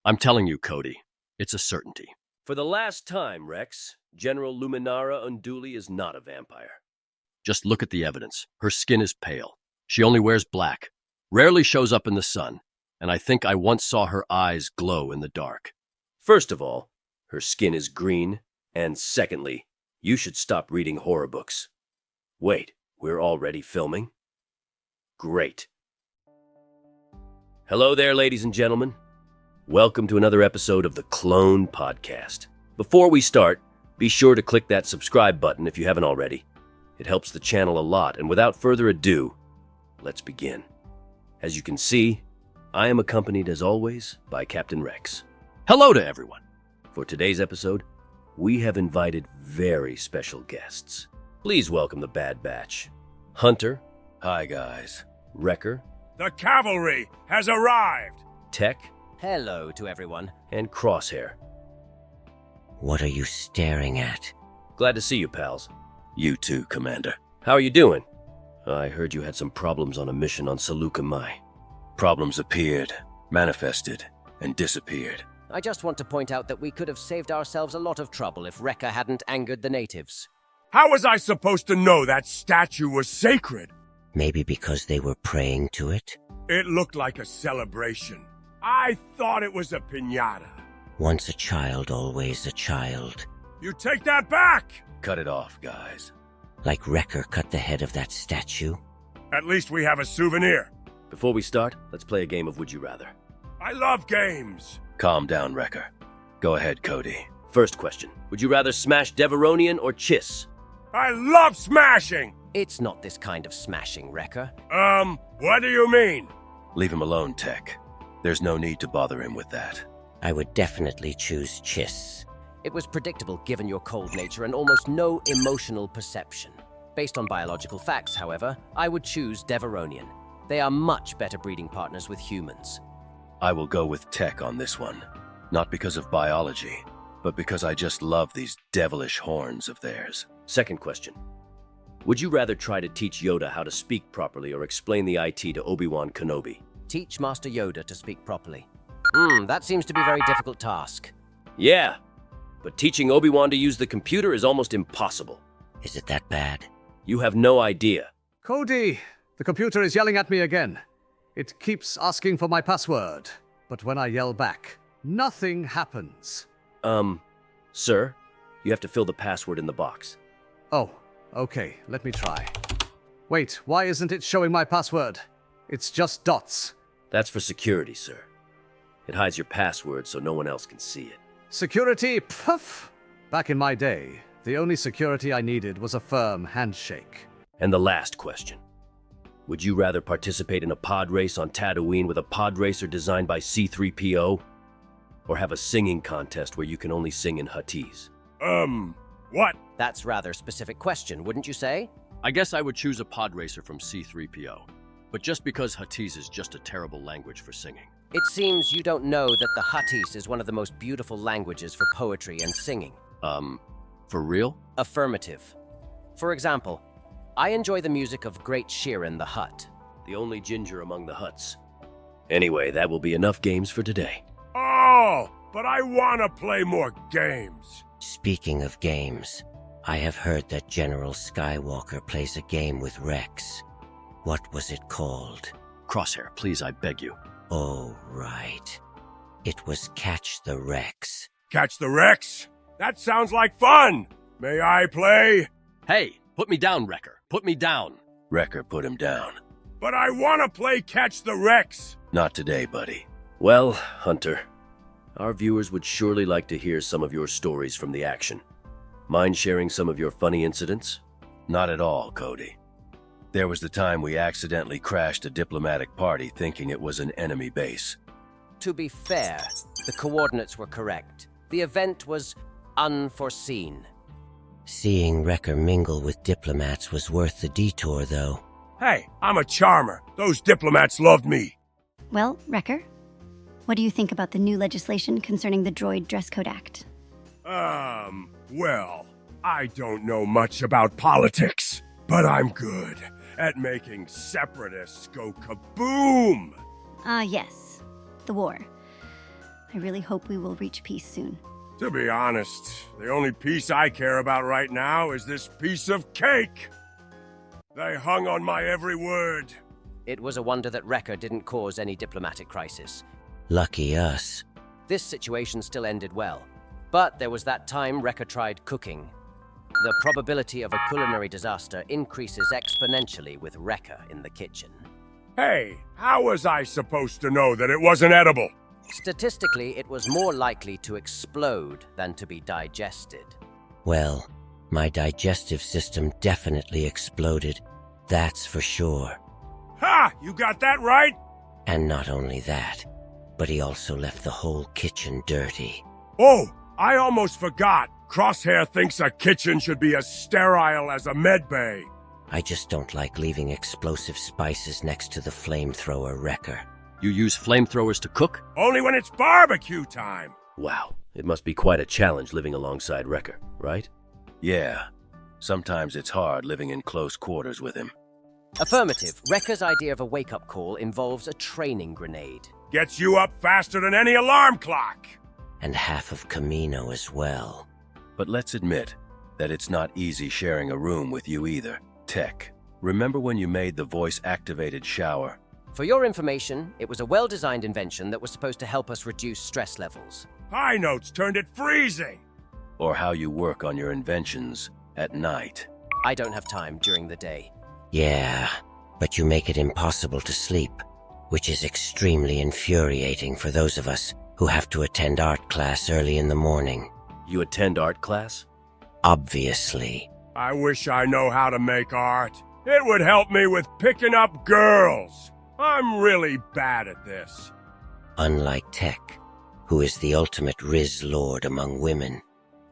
I'm telling you, Cody, it's a certainty. For the last time, Rex, General Luminara Unduli is not a vampire. Just look at the evidence. Her skin is pale. She only wears black, rarely shows up in the sun, and I think I once saw her eyes glow in the dark. First of all, her skin is green, and secondly, you should stop reading horror books. Wait, we're already filming? Great. Hello there, ladies and gentlemen. Welcome to another episode of the Clone Podcast. Before we start, be sure to click that subscribe button if you haven't already. It helps the channel a lot, and without further ado, let's begin. As you can see, I am accompanied as always by Captain Rex. Hello to everyone. For today's episode, we have invited very special guests. Please welcome the Bad Batch. Hunter. Hi, guys. Wrecker. The cavalry has arrived! Tech. Hello to everyone. And Crosshair. What are you staring at? Glad to see you, pals. You too, Commander. How are you doing? I heard you had some problems on a mission on Saluka Mai. Problems appeared, manifested, and disappeared. I just want to point out that we could have saved ourselves a lot of trouble if Wrecker hadn't angered the natives. How was I supposed to know that statue was sacred? Maybe because they were praying to it? It looked like a celebration. I thought it was a piñata. Once a child, always a child. You take that back! Cut it off, guys. Like Wrecker cut the head of that statue? At least we have a souvenir. Before we start, let's play a game of Would You Rather. I love games. Calm down, Wrecker. Go ahead, Cody. First question. Would you rather smash Deveronian or Chiss? I love smashing! It's not this kind of smashing, Wrecker. What do you mean? Leave him alone, Tech. There's no need to bother him with that. I would definitely choose Chiss. It was predictable given your cold nature and almost no emotional perception. Based on biological facts, however, I would choose Deveronian. They are much better breeding partners with humans. I will go with Tech on this one. Not because of biology, but because I just love these devilish horns of theirs. Second question. Would you rather try to teach Yoda how to speak properly or explain the IT to Obi-Wan Kenobi? Teach Master Yoda to speak properly. That seems to be a very difficult task. Yeah, but teaching Obi-Wan to use the computer is almost impossible. Is it that bad? You have no idea. Cody, the computer is yelling at me again. It keeps asking for my password, but when I yell back, nothing happens. Sir, you have to fill the password in the box. Oh, okay, let me try. Wait, why isn't it showing my password? It's just dots. That's for security, sir. It hides your password so no one else can see it. Security, puff! Back in my day, the only security I needed was a firm handshake. And the last question. Would you rather participate in a pod race on Tatooine with a pod racer designed by C-3PO? Or have a singing contest where you can only sing in Huttese? What? That's rather a specific question, wouldn't you say? I guess I would choose a pod racer from C-3PO. But just because Huttese is just a terrible language for singing. It seems you don't know that the Huttese is one of the most beautiful languages for poetry and singing. For real? Affirmative. For example, I enjoy the music of Great Sheeran the Hutt. The only ginger among the Hutts. Anyway, that will be enough games for today. Oh, but I want to play more games. Speaking of games, I have heard that General Skywalker plays a game with Rex. What was it called? Crosshair, please, I beg you. Oh, right. It was Catch the Rex. Catch the Rex? That sounds like fun. May I play? Hey, put me down, Wrecker. Put me down. Wrecker, put him down. But I want to play Catch the Rex. Not today, buddy. Well, Hunter, our viewers would surely like to hear some of your stories from the action. Mind sharing some of your funny incidents? Not at all, Cody. There was the time we accidentally crashed a diplomatic party thinking it was an enemy base. To be fair, the coordinates were correct. The event was unforeseen. Seeing Wrecker mingle with diplomats was worth the detour, though. Hey, I'm a charmer. Those diplomats loved me. Well, Wrecker, what do you think about the new legislation concerning the Droid Dress Code Act? Well, I don't know much about politics, but I'm good at making separatists go kaboom! Yes. The war. I really hope we will reach peace soon. To be honest, the only piece I care about right now is this piece of cake. They hung on my every word. It was a wonder that Wrecker didn't cause any diplomatic crisis. Lucky us. This situation still ended well. But there was that time Wrecker tried cooking. The probability of a culinary disaster increases exponentially with Wrecker in the kitchen. Hey, how was I supposed to know that it wasn't edible? Statistically, it was more likely to explode than to be digested. Well, my digestive system definitely exploded. That's for sure. Ha! You got that right? And not only that, but he also left the whole kitchen dirty. Oh, I almost forgot. Crosshair thinks a kitchen should be as sterile as a medbay. I just don't like leaving explosive spices next to the flamethrower Wrecker. You use flamethrowers to cook? Only when it's barbecue time. Wow, it must be quite a challenge living alongside Wrecker, right? Yeah. Sometimes it's hard living in close quarters with him. Affirmative. Wrecker's idea of a wake-up call involves a training grenade. Gets you up faster than any alarm clock. And half of Camino as well. But let's admit that it's not easy sharing a room with you either. Tech, remember when you made the voice-activated shower? For your information, it was a well-designed invention that was supposed to help us reduce stress levels. High notes turned it freezing. Or how you work on your inventions at night? I don't have time during the day. Yeah, but you make it impossible to sleep, which is extremely infuriating for those of us who have to attend art class early in the morning. You attend art class? Obviously. I wish I know how to make art. It would help me with picking up girls. I'm really bad at this. Unlike Tech, who is the ultimate Riz Lord among women.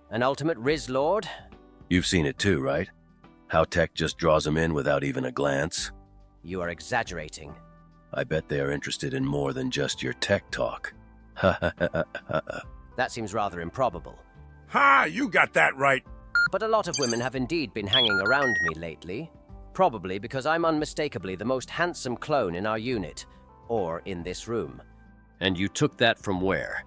An ultimate Riz Lord? You've seen it too, right? How Tech just draws them in without even a glance? You are exaggerating. I bet they are interested in more than just your tech talk. That seems rather improbable. Ha! You got that right. But a lot of women have indeed been hanging around me lately. Probably because I'm unmistakably the most handsome clone in our unit, or in this room. And you took that from where?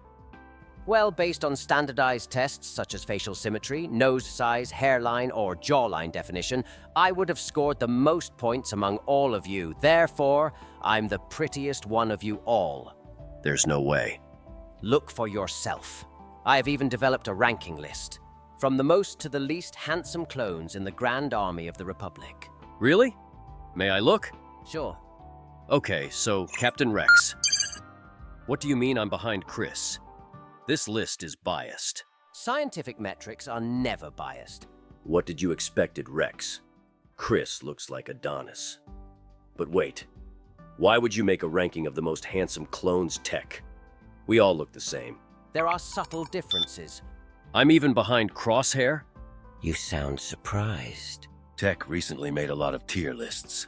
Well, based on standardized tests such as facial symmetry, nose size, hairline, or jawline definition, I would have scored the most points among all of you. Therefore, I'm the prettiest one of you all. There's no way. Look for yourself. I have even developed a ranking list, from the most to the least handsome clones in the Grand Army of the Republic. Really? May I look? Sure. Okay, so Captain Rex. What do you mean I'm behind Chris? This list is biased. Scientific metrics are never biased. What did you expect at Rex? Chris looks like Adonis. But wait, why would you make a ranking of the most handsome clones Tech? We all look the same. There are subtle differences. I'm even behind Crosshair? You sound surprised. Tech recently made a lot of tier lists.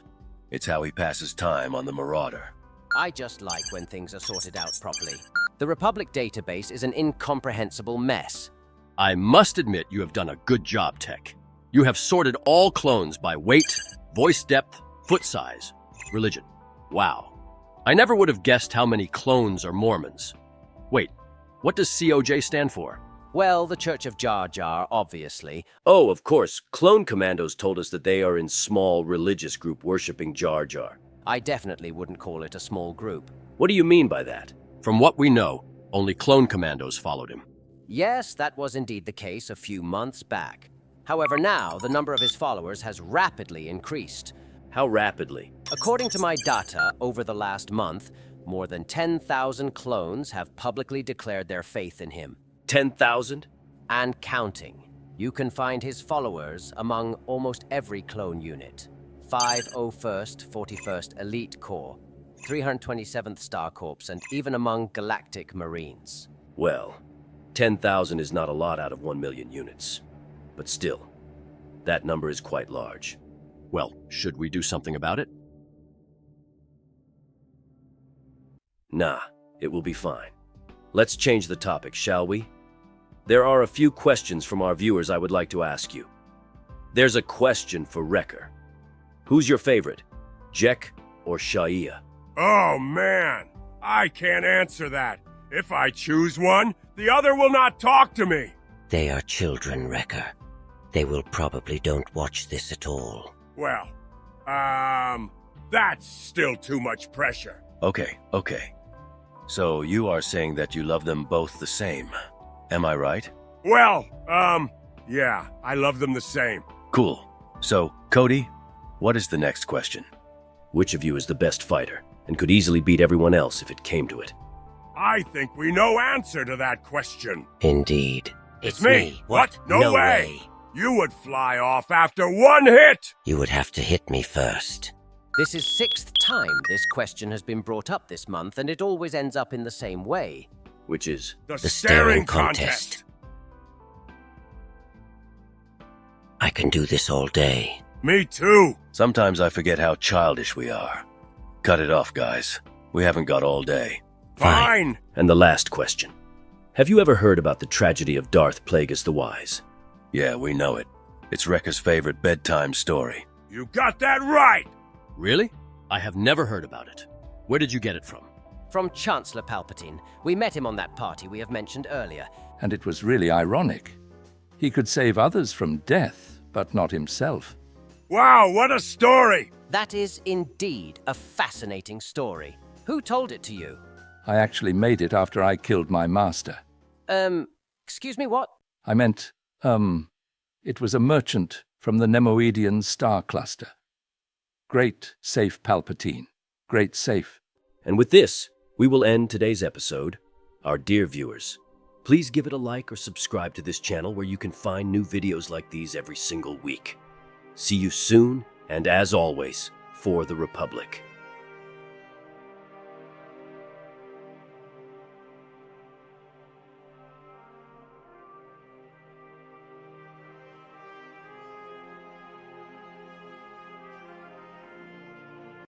It's how he passes time on the Marauder. I just like when things are sorted out properly. The Republic database is an incomprehensible mess. I must admit you have done a good job, Tech. You have sorted all clones by weight, voice depth, foot size, religion. Wow. I never would have guessed how many clones are Mormons. Wait, what does COJ stand for? Well, the Church of Jar Jar, obviously. Oh, of course, Clone Commandos told us that they are in small religious group worshipping Jar Jar. I definitely wouldn't call it a small group. What do you mean by that? From what we know, only clone commandos followed him. Yes, that was indeed the case a few months back. However, now the number of his followers has rapidly increased. How rapidly? According to my data, over the last month, more than 10,000 clones have publicly declared their faith in him. 10,000? And counting. You can find his followers among almost every clone unit. 501st, 41st Elite Corps, 327th Star Corps, and even among Galactic Marines. Well, 10,000 is not a lot out of 1 million units. But still, that number is quite large. Well, should we do something about it? Nah, it will be fine. Let's change the topic, shall we? There are a few questions from our viewers I would like to ask you. There's a question for Wrecker. Who's your favorite, Jek or Shaia? Oh, man. I can't answer that. If I choose one, the other will not talk to me. They are children, Wrecker. They will probably don't watch this at all. Well, that's still too much pressure. Okay. So you are saying that you love them both the same. Am I right? Well, yeah, I love them the same. Cool. So, Cody, what is the next question? Which of you is the best fighter and could easily beat everyone else if it came to it? I think we know answer to that question. Indeed. It's me. What? No way. You would fly off after one hit. You would have to hit me first. This is 6th time this question has been brought up this month, and it always ends up in the same way. Which is? The staring contest. I can do this all day. Me too. Sometimes I forget how childish we are. Cut it off, guys. We haven't got all day. Fine. And the last question. Have you ever heard about the tragedy of Darth Plagueis the Wise? Yeah, we know it. It's Wrecker's favorite bedtime story. You got that right. Really? I have never heard about it. Where did you get it from? From Chancellor Palpatine. We met him on that party we have mentioned earlier. And it was really ironic. He could save others from death, but not himself. Wow, what a story. That is indeed a fascinating story. Who told it to you? I actually made it after I killed my master. Excuse me, what? I meant, it was a merchant from the Nemoidian star cluster. Great safe, Palpatine. Great safe. And with this, we will end today's episode. Our dear viewers, please give it a like or subscribe to this channel where you can find new videos like these every single week. See you soon, and as always, for the Republic.